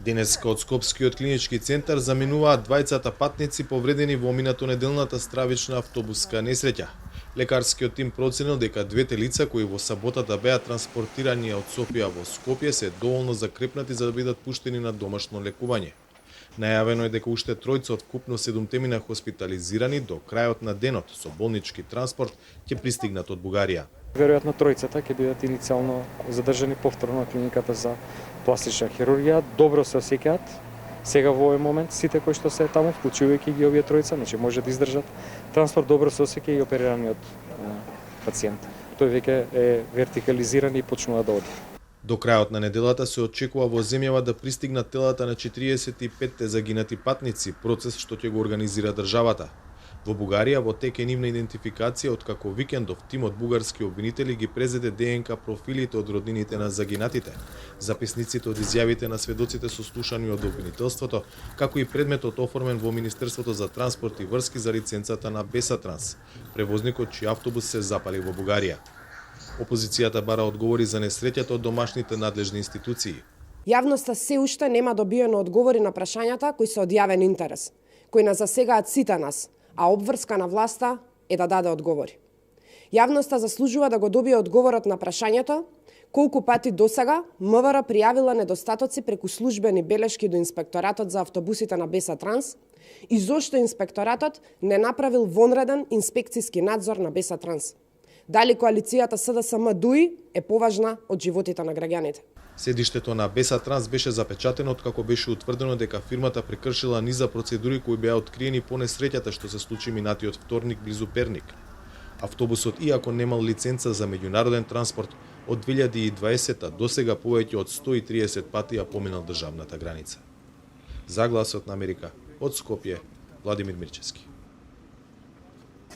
Денеска од Скопскиот клинички центар заминуваат двајцата патници повредени во минатонеделната стравична автобуска несреќа. Лекарскиот тим проценил дека двете лица кои во саботата беа транспортирани од Софија во Скопје се доволно закрепнати за да бидат пуштени на домашно лекување. Најавено е дека уште тројца од вкупно 7 хоспитализирани до крајот на денот со болнички транспорт ќе пристигнат од Бугарија. Веројатно тројцата ќе бидат иницијално задржани повторно на клиниката за пластична хирургија. Добро се осеќаат сега во овој момент сите кои што се таму, вклучувајќи ги овие тројца, значи може да издржат транспорт, добро се осеќа и оперираниот пациент. Тој веќе е вертикализиран и почнува да оди. До крајот на неделата се очекува во земјава да пристигнат телата на 45 загинати патници, процес што ќе го организира државата. Во Бугарија во тек е нивна идентификација, откако викендов тимот бугарски обвинители ги презеде ДНК профилите од роднините на загинатите, записниците од изјавите на сведоците сослушани од обвинителството, како и предметот оформен во Министерството за транспорт и врски за лиценцата на Бесатранс, превозникот чиј автобус се запали во Бугарија. Опозицијата бара одговори за несреќата од домашните надлежни институции. Јавноста се уште нема добиено одговори на прашањата кои се од јавен интерес, кои нас засегаат сите нас, а обврска на власта е да даде одговори. Јавноста заслужува да го добие одговорот на прашањето колку пати досега МВР пријавила недостатоци преку службени белешки до инспекторатот за автобусите на Бесатранс и зошто инспекторатот не направил вонреден инспекцијски надзор на Бесатранс. Дали коалицијата СДСМ-ДУИ е поважна од животите на граѓаните? Седиштето на Бесатранс беше запечатено откако беше утврдено дека фирмата прекршила низа процедури кои беа откриени по несреќата што се случи минатиот вторник близу Перник. Автобусот, иако немал лиценца за меѓународен транспорт, од 2020 до сега повеќе од 130 пати ја поминал државната граница. За Гласот на Америка, од Скопје, Владимир Мирчевски.